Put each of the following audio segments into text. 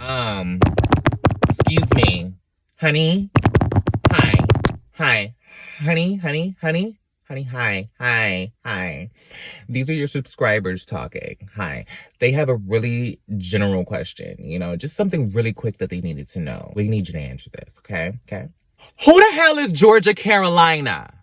Excuse me. Honey? Hi. Hi. Honey, hi. These are your subscribers talking. Hi. They have a really general question, just something really quick that they needed to know. We need you to answer this, okay? Okay. Who the hell is Jorja Carolina?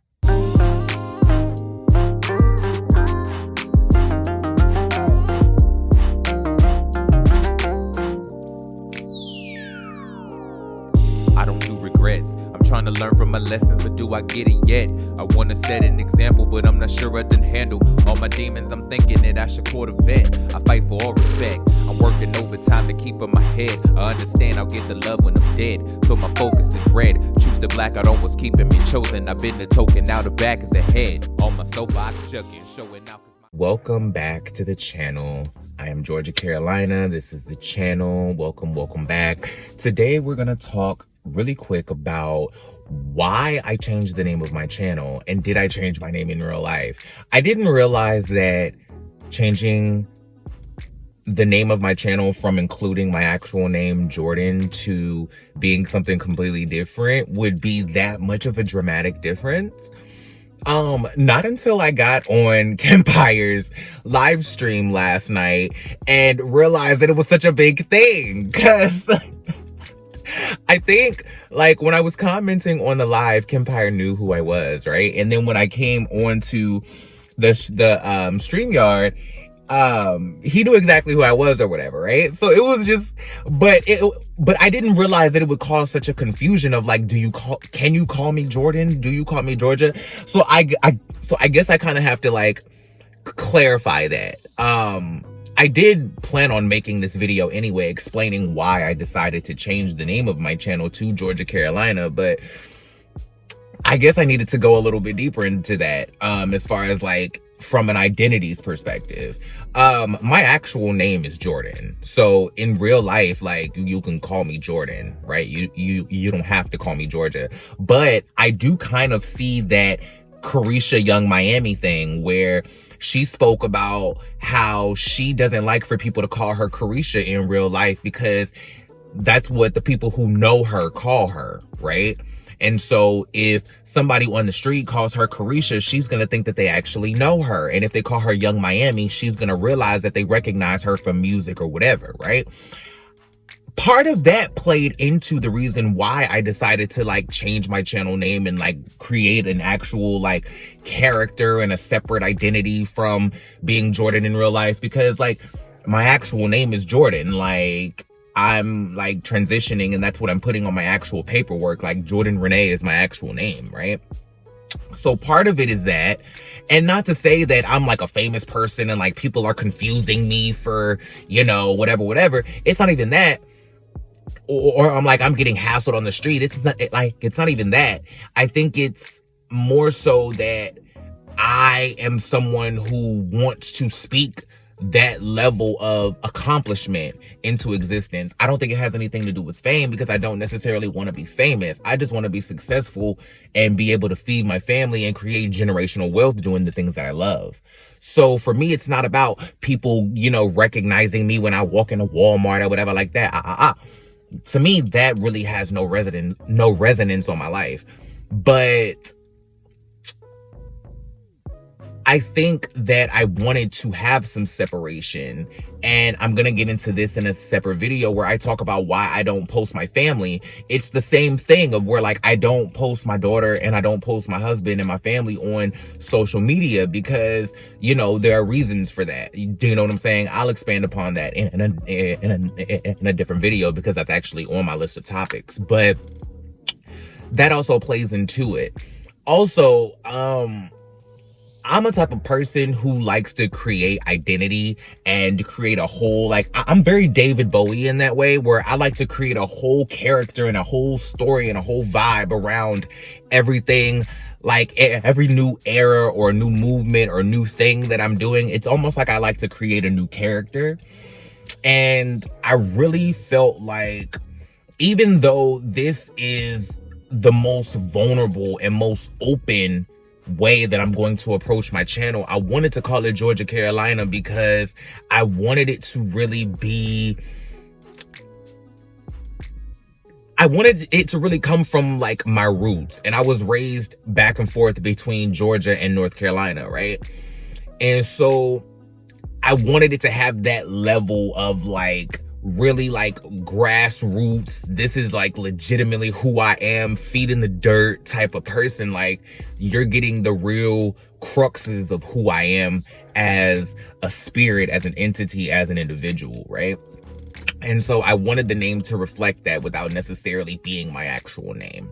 I don't do regrets. I'm trying to learn from my lessons, but do I get it yet? I wanna set an example, but I'm not sure I can handle all my demons. I'm thinking that I should court a vet. I fight for all respect. I'm working overtime to keep in my head. I understand I'll get the love when I'm dead, so my focus is red. Choose the black out on what's keeping me chosen. I've been the token, now the back is ahead. On my soapbox jugging, showing out. Welcome back to the channel. I am Jorja Carolina. This is the channel. Welcome back. Today we're gonna talk really quick about why I changed the name of my channel, and did I change my name in real life? I didn't realize that changing the name of my channel from including my actual name, Jordan, to being something completely different would be that much of a dramatic difference. Not until I got on Kempire's live stream last night and realized that it was such a big thing, because I think, like, when I was commenting on the live, Kempire knew who I was, right? And then when I came onto the StreamYard, he knew exactly who I was or whatever, right? So it was just, but I didn't realize that it would cause such a confusion of like, can you call me Jordan? Do you call me Jorja? So I guess I kind of have to like clarify that. I did plan on making this video anyway, explaining why I decided to change the name of my channel to Jorja Carolina, but I guess I needed to go a little bit deeper into that, as far as like from an identities perspective. My actual name is Jordan. So in real life, like, you can call me Jordan, right? You don't have to call me Jorja. But I do kind of see that Carisha Young Miami thing where she spoke about how she doesn't like for people to call her Carisha in real life because that's what the people who know her call her, right? And so if somebody on the street calls her Carisha, she's going to think that they actually know her. And if they call her Young Miami, she's going to realize that they recognize her from music or whatever, right? Part of that played into the reason why I decided to like change my channel name and like create an actual like character and a separate identity from being Jordan in real life, because like my actual name is Jordan. Like, I'm like transitioning, and that's what I'm putting on my actual paperwork. Like, Jordan Renee is my actual name, right? So part of it is that, and not to say that I'm like a famous person and like people are confusing me for, whatever. It's not even that. Or I'm like, I'm getting hassled on the street. It's not even that. I think it's more so that I am someone who wants to speak that level of accomplishment into existence. I don't think it has anything to do with fame, because I don't necessarily want to be famous. I just want to be successful and be able to feed my family and create generational wealth doing the things that I love. So for me, it's not about people, recognizing me when I walk into Walmart or whatever like that. To me, that really has no resonance on my life. But I think that I wanted to have some separation, and I'm going to get into this in a separate video where I talk about why I don't post my family. It's the same thing of where like I don't post my daughter and I don't post my husband and my family on social media because, there are reasons for that. Do you know what I'm saying? I'll expand upon that in a different video, because that's actually on my list of topics. But that also plays into it. Also, I'm a type of person who likes to create identity and create a whole, like, I'm very David Bowie in that way, where I like to create a whole character and a whole story and a whole vibe around everything. Like every new era or new movement or new thing that I'm doing, it's almost like I like to create a new character. And I really felt like, even though this is the most vulnerable and most open way that I'm going to approach my channel, I wanted to call it Jorja Carolina because I wanted it to really be I wanted it to really come from like my roots. And I was raised back and forth between Georgia and North Carolina, right? And so I wanted it to have that level of like really like grassroots. This is like legitimately who I am, feet in the dirt type of person. Like you're getting the real cruxes of who I am as a spirit, as an entity, as an individual, right? And so I wanted the name to reflect that without necessarily being my actual name.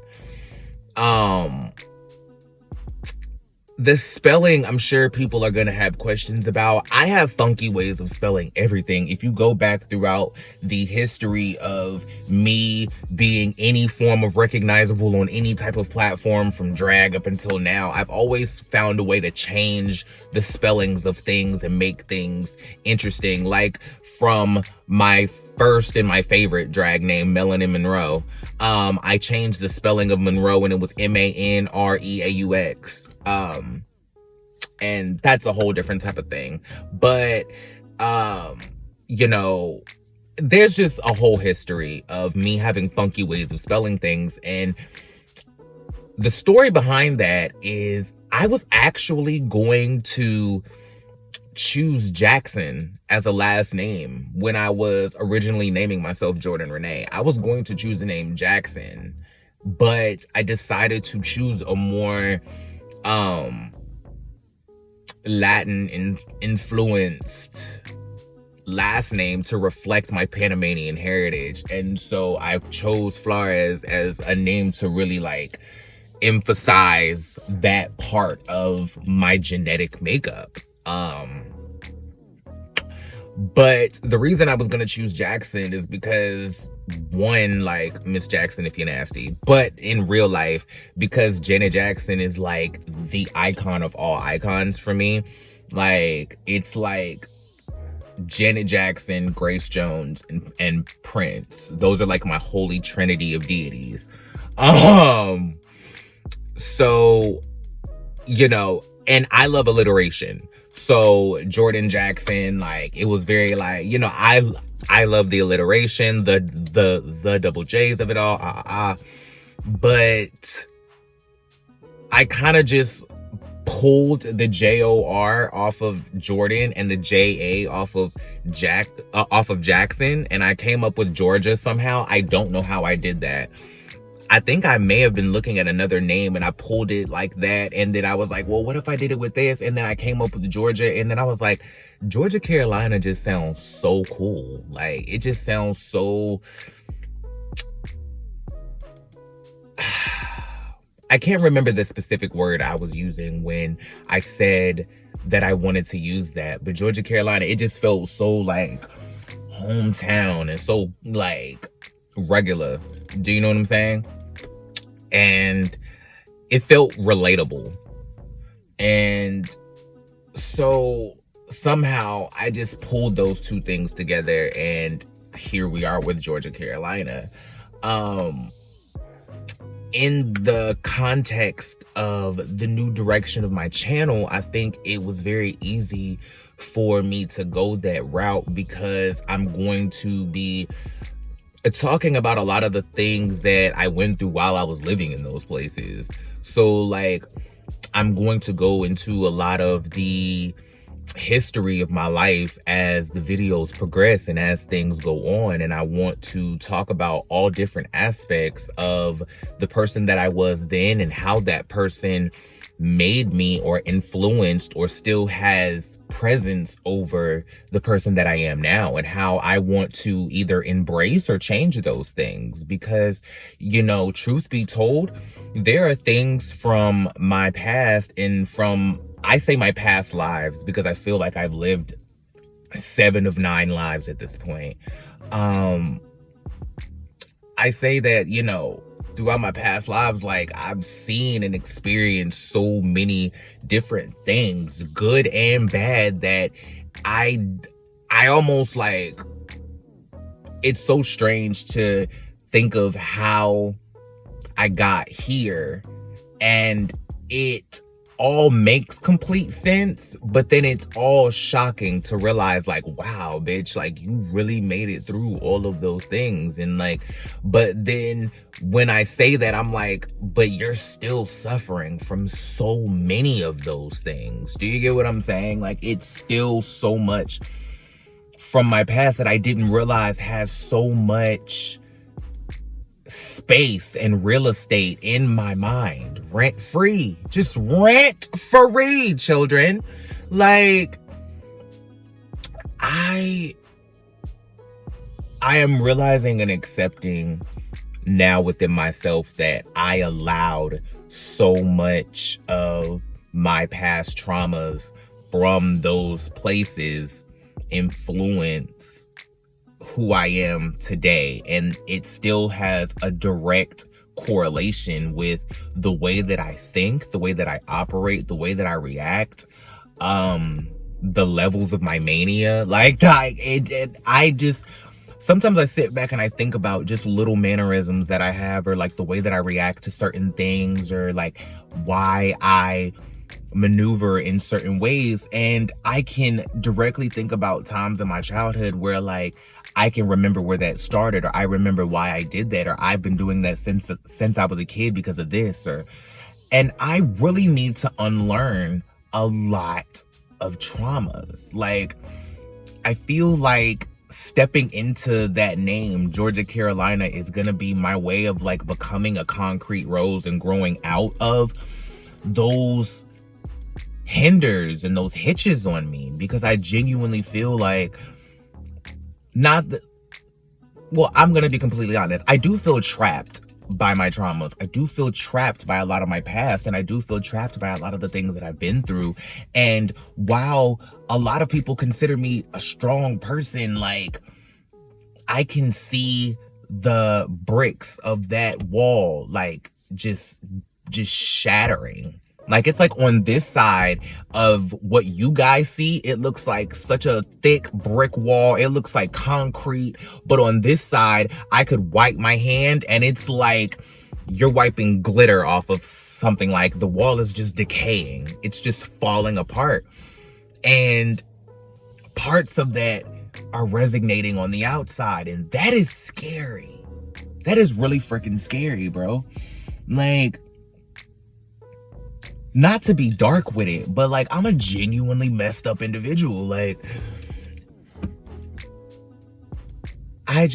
The spelling, I'm sure people are going to have questions about. I have funky ways of spelling everything. If you go back throughout the history of me being any form of recognizable on any type of platform from drag up until now, I've always found a way to change the spellings of things and make things interesting. Like from my first and my favorite drag name, Melanin Monroe, I changed the spelling of Monroe and it was Manreaux. And that's a whole different type of thing. But, you know, there's just a whole history of me having funky ways of spelling things. And the story behind that is I was actually going to choose Jackson as a last name when I was originally naming myself Jordan Renee. I was going to choose the name Jackson, but I decided to choose a more Latin influenced last name to reflect my Panamanian heritage. And so I chose Flores as a name to really like emphasize that part of my genetic makeup. But the reason I was gonna choose Jackson is because one, like Miss Jackson if you're nasty, but in real life, because Janet Jackson is like the icon of all icons for me. Like it's like Janet Jackson, Grace Jones, and Prince. Those are like my holy trinity of deities. So, you know, and I love alliteration. So Jordan Jackson, like it was very like, you know, I love the alliteration, the double J's of it all. But I kind of just pulled the JOR off of Jordan and the JA off of Jackson, and I came up with Jorja somehow. I don't know how I did that. I think I may have been looking at another name and I pulled it like that. And then I was like, well, what if I did it with this? And then I came up with Georgia. And then I was like, Georgia Carolina just sounds so cool. Like, it just sounds so... I can't remember the specific word I was using when I said that I wanted to use that. But Georgia Carolina, it just felt so like hometown and so like regular. Do you know what I'm saying? And it felt relatable. And so somehow I just pulled those two things together, and here we are with Georgia Carolina. In the context of the new direction of my channel, I think it was very easy for me to go that route because I'm going to be talking about a lot of the things that I went through while I was living in those places. So like, I'm going to go into a lot of the history of my life as the videos progress and as things go on. And I want to talk about all different aspects of the person that I was then and how that person made me or influenced or still has presence over the person that I am now, and how I want to either embrace or change those things. Because, you know, truth be told, there are things from my past and from, I say my past lives because I feel like I've lived 7 of 9 lives at this point. I say that, you know, throughout my past lives, like I've seen and experienced so many different things, good and bad, that I almost like, it's so strange to think of how I got here, and it all makes complete sense, but then it's all shocking to realize, like, wow, bitch, like, you really made it through all of those things. And like, but then when I say that, I'm like, but you're still suffering from so many of those things. Do you get what I'm saying? Like, it's still so much from my past that I didn't realize has so much space and real estate in my mind, rent free, just rent free, children. Like, I am realizing and accepting now within myself that I allowed so much of my past traumas from those places influence who I am today, and it still has a direct correlation with the way that I think, the way that I operate, the way that I react, the levels of my mania. Like, I just sometimes I sit back and I think about just little mannerisms that I have, or like the way that I react to certain things, or like why I maneuver in certain ways, and I can directly think about times in my childhood where like I can remember where that started, or I remember why I did that, or I've been doing that since I was a kid because of this, and I really need to unlearn a lot of traumas. Like, I feel like stepping into that name, Jorja Carolina, is gonna be my way of like becoming a concrete rose and growing out of those hinders and those hitches on me, because I genuinely feel like I'm gonna be completely honest. I do feel trapped by my traumas. I do feel trapped by a lot of my past, and I do feel trapped by a lot of the things that I've been through. And while a lot of people consider me a strong person, like, I can see the bricks of that wall like just shattering. Like, it's like on this side of what you guys see, it looks like such a thick brick wall. It looks like concrete. But on this side, I could wipe my hand and it's like you're wiping glitter off of something. Like, the wall is just decaying. It's just falling apart. And parts of that are resonating on the outside. And that is scary. That is really freaking scary, bro. Like, not to be dark with it, but like, I'm a genuinely messed up individual. Like, I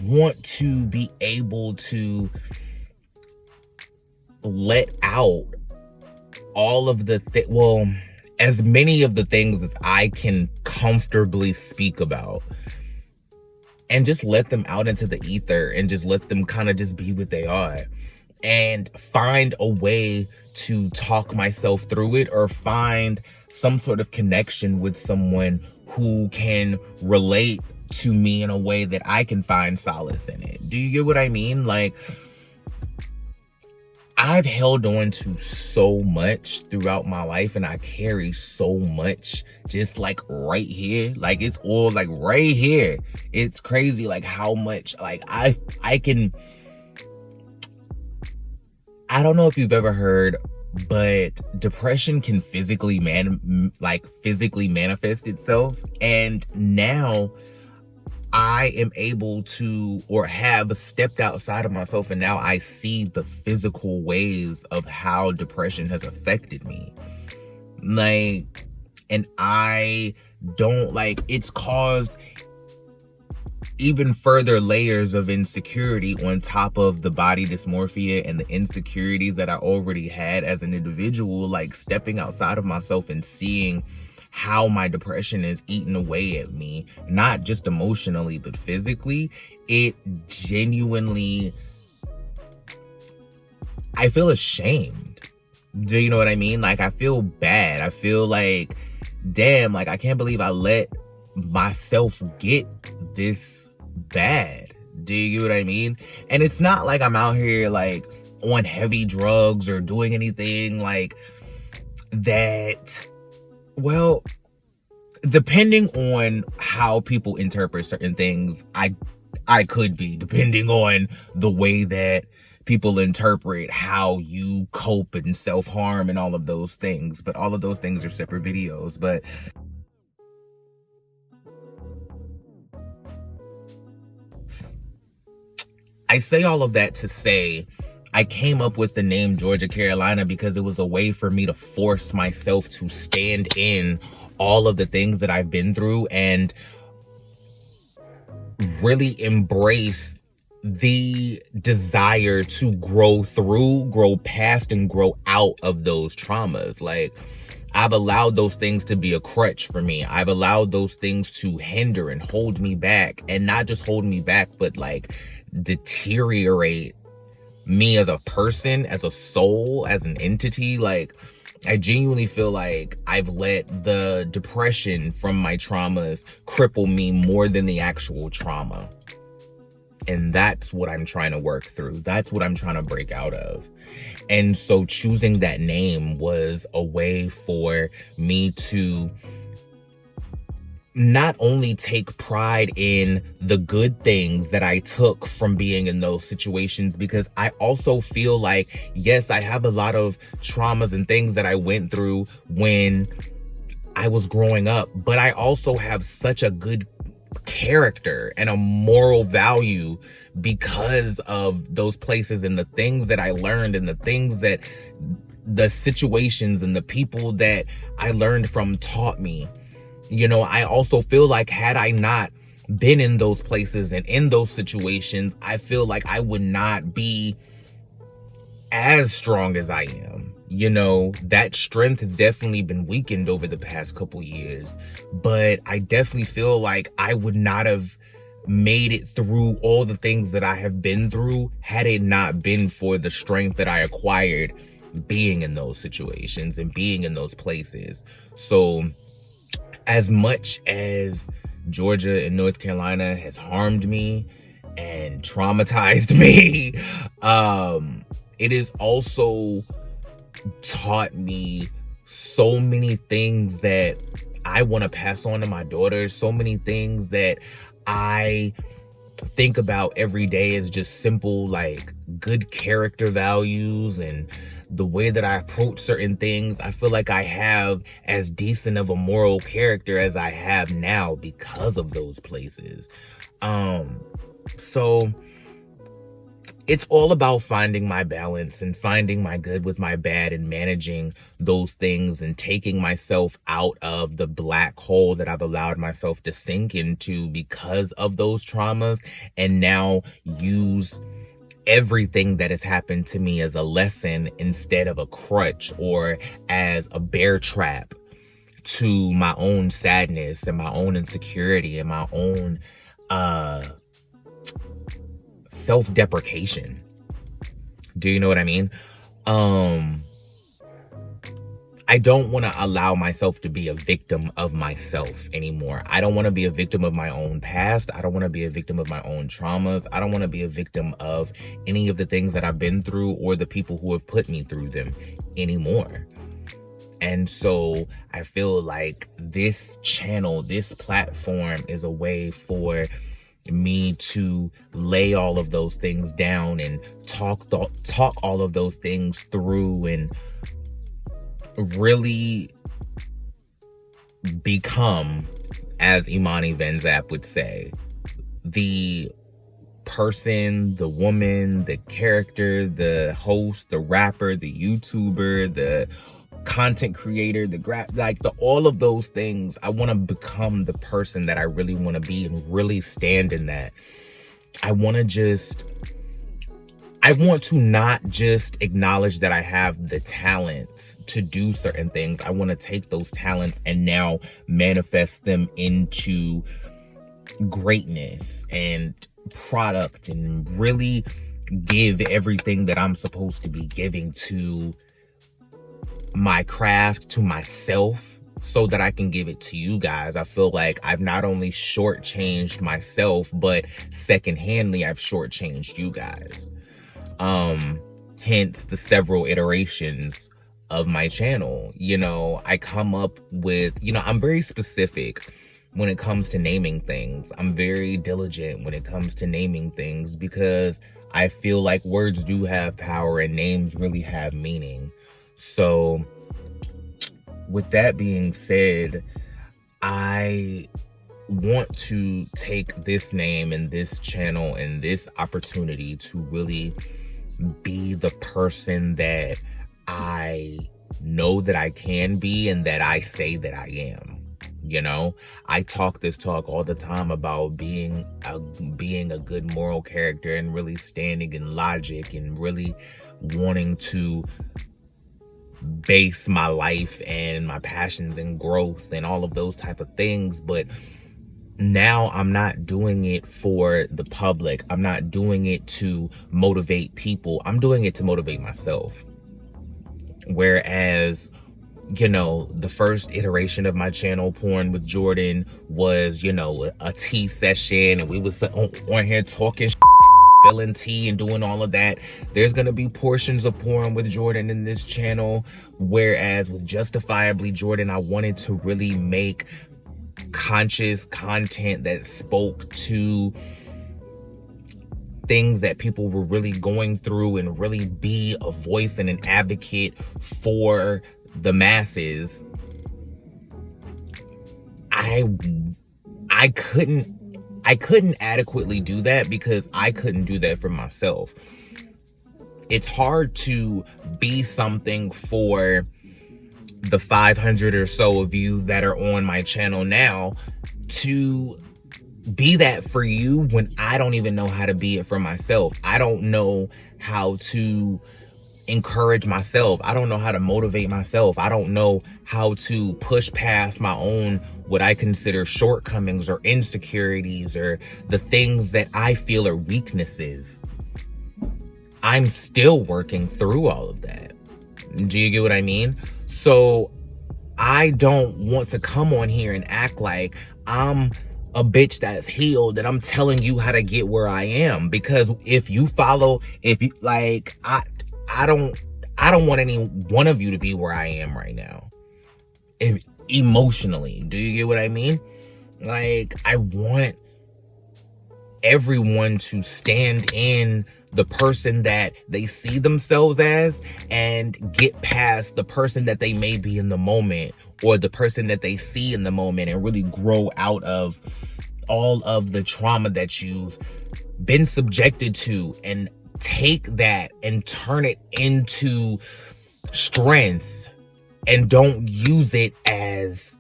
want to be able to let out all of as many of the things as I can comfortably speak about, and just let them out into the ether, and just let them kind of just be what they are, and find a way to talk myself through it, or find some sort of connection with someone who can relate to me in a way that I can find solace in it. Do you get what I mean? Like, I've held on to so much throughout my life, and I carry so much just like right here. Like, it's all like right here. It's crazy like how much like I don't know if you've ever heard, but depression can physically manifest itself. And now I am able to, or have stepped outside of myself, and now I see the physical ways of how depression has affected me. Like, and I don't like, it's caused even further layers of insecurity on top of the body dysmorphia and the insecurities that I already had as an individual. Like, stepping outside of myself and seeing how my depression is eating away at me, not just emotionally, but physically, it genuinely, I feel ashamed. Do you know what I mean? Like, I feel bad. I feel like, damn, like, I can't believe I let myself get this bad. Do you get what I mean? And it's not like I'm out here like on heavy drugs or doing anything like that. Well, depending on how people interpret certain things, I could be, depending on the way that people interpret how you cope and self-harm and all of those things. But all of those things are separate videos. But I say all of that to say I came up with the name Jorja Carolina because it was a way for me to force myself to stand in all of the things that I've been through and really embrace the desire to grow through, grow past, and grow out of those traumas. Like, I've allowed those things to be a crutch for me. I've allowed those things to hinder and hold me back, and not just hold me back, but like deteriorate me as a person, as a soul, as an entity. Like, I genuinely feel like I've let the depression from my traumas cripple me more than the actual trauma. And that's what I'm trying to work through. That's what I'm trying to break out of. And so choosing that name was a way for me to not only take pride in the good things that I took from being in those situations, because I also feel like, yes, I have a lot of traumas and things that I went through when I was growing up, but I also have such a good character and a moral value because of those places and the things that I learned and the situations and the people that I learned from taught me. You know, I also feel like had I not been in those places and in those situations, I feel like I would not be as strong as I am. You know, that strength has definitely been weakened over the past couple years, but I definitely feel like I would not have made it through all the things that I have been through had it not been for the strength that I acquired being in those situations and being in those places. So as much as Georgia and North Carolina has harmed me and traumatized me, it has also taught me so many things that I want to pass on to my daughters, so many things that I think about every day as just simple, like, good character values and the way that I approach certain things. I feel like I have as decent of a moral character as I have now because of those places. So it's all about finding my balance and finding my good with my bad and managing those things and taking myself out of the black hole that I've allowed myself to sink into because of those traumas, and now use everything that has happened to me as a lesson instead of a crutch or as a bear trap to my own sadness and my own insecurity and my own self-deprecation. Do you know what I mean? I don't want to allow myself to be a victim of myself anymore. I don't want to be a victim of my own past. I don't want to be a victim of my own traumas. I don't want to be a victim of any of the things that I've been through or the people who have put me through them anymore. And so I feel like this channel, this platform is a way for me to lay all of those things down and talk all of those things through and really become, as Imani Venzap would say, the person, the woman, the character, the host, the rapper, the YouTuber, the content creator, all of those things. I want to become the person that I really want to be and really stand in that. I want to not just acknowledge that I have the talents to do certain things. I want to take those talents and now manifest them into greatness and product and really give everything that I'm supposed to be giving to my craft, to myself, so that I can give it to you guys. I feel like I've not only shortchanged myself, but secondhandly, I've shortchanged you guys. Hence the several iterations of my channel. You know, I come up with, I'm very specific when it comes to naming things. I'm very diligent when it comes to naming things because I feel like words do have power and names really have meaning. So with that being said, I want to take this name and this channel and this opportunity to really be the person that I know that I can be and that I say that I am. You know, I talk this talk all the time about being a good moral character and really standing in logic and really wanting to base my life and my passions and growth and all of those type of things. But now I'm not doing it for the public. I'm not doing it to motivate people. I'm doing it to motivate myself. Whereas, you know, the first iteration of my channel, Porn with Jordan, was, you know, a tea session, and we was on here talking spilling tea and doing all of that. There's gonna be portions of Porn with Jordan in this channel, whereas with Justifiably Jordan, I wanted to really make conscious content that spoke to things that people were really going through and really be a voice and an advocate for the masses. I couldn't adequately do that because I couldn't do that for myself. It's hard to be something for the 500 or so of you that are on my channel now, to be that for you when I don't even know how to be it for myself. I don't know how to encourage myself. I don't know how to motivate myself. I don't know how to push past my own, what I consider shortcomings or insecurities or the things that I feel are weaknesses. I'm still working through all of that. Do you get what I mean? So I don't want to come on here and act like I'm a bitch that's healed and I'm telling you how to get where I am. Because if you like, I don't want any one of you to be where I am right now. Emotionally, do you get what I mean? Like, I want everyone to stand in the person that they see themselves as and get past the person that they may be in the moment, or the person that they see in the moment, and really grow out of all of the trauma that you've been subjected to, and take that and turn it into strength, and don't use it as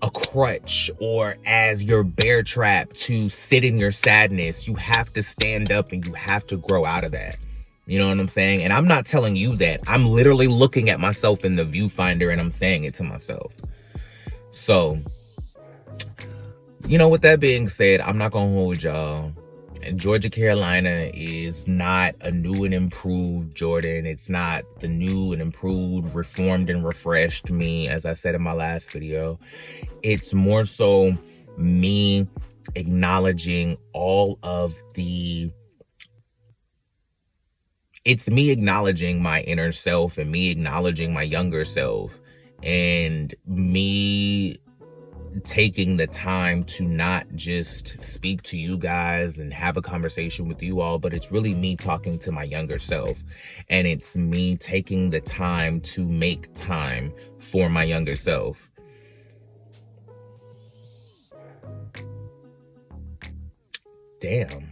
a crutch or as your bear trap to sit in your sadness. You have to stand up and you have to grow out of that. You know what I'm saying? And I'm not telling you that. I'm literally looking at myself in the viewfinder and I'm saying it to myself. So, you know, with that being said, I'm not gonna hold y'all. Georgia, Carolina is not a new and improved Jordan. It's not the new and improved, reformed and refreshed me, as I said in my last video. It's more so me acknowledging all of the... It's me acknowledging my inner self and me acknowledging my younger self, and me taking the time to not just speak to you guys and have a conversation with you all, but it's really me talking to my younger self. And it's me taking the time to make time for my younger self. Damn.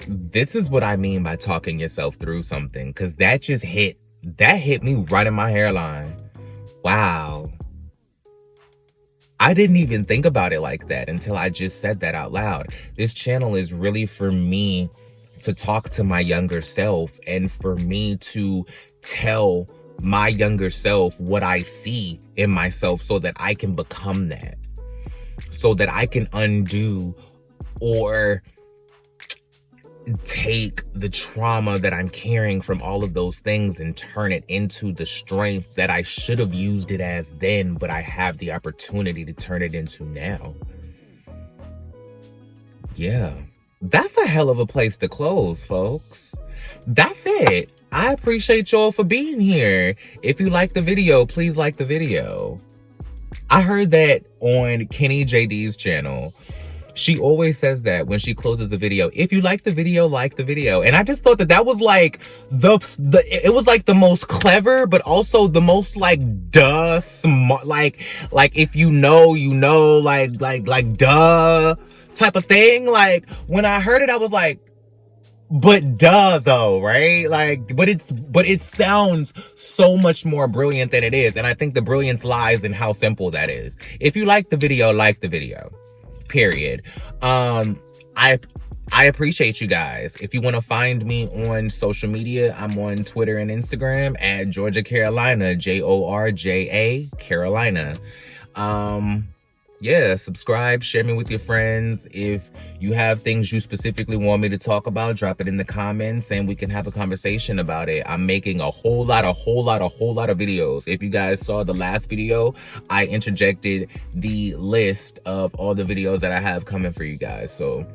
This is what I mean by talking yourself through something, because that hit me right in my hairline. Wow. I didn't even think about it like that until I just said that out loud. This channel is really for me to talk to my younger self, and for me to tell my younger self what I see in myself, so that I can become that, so that I can undo or take the trauma that I'm carrying from all of those things and turn it into the strength that I should have used it as then, but I have the opportunity to turn it into now. Yeah, that's a hell of a place to close, folks. That's it. I appreciate y'all for being here. If you like the video, please like the video. I heard that on Kenny JD's channel. She always says that when she closes a video. If you like the video, like the video. And I just thought that was like it was like the most clever, but also the most like duh smart, like if you know, like duh type of thing. Like when I heard it, I was like, but duh though, right? Like, but it sounds so much more brilliant than it is. And I think the brilliance lies in how simple that is. If you like the video, like the video. Period. I appreciate you guys. If you want to find me on social media, I'm on Twitter and Instagram at Jorja Carolina, Jorja Carolina. Yeah, subscribe, share me with your friends. If you have things you specifically want me to talk about, drop it in the comments and we can have a conversation about it. I'm making a whole lot of videos. If you guys saw the last video, I interjected the list of all the videos that I have coming for you guys. So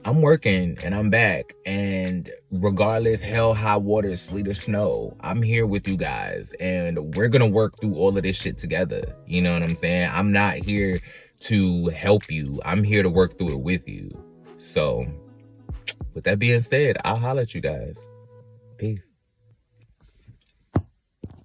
I'm working and I'm back, and regardless, hell, high water, sleet or snow, I'm here with you guys and we're gonna work through all of this shit together. You know what I'm saying? I'm not here to help you. I'm here to work through it with you. So with that being said, I'll holler at you guys. Peace.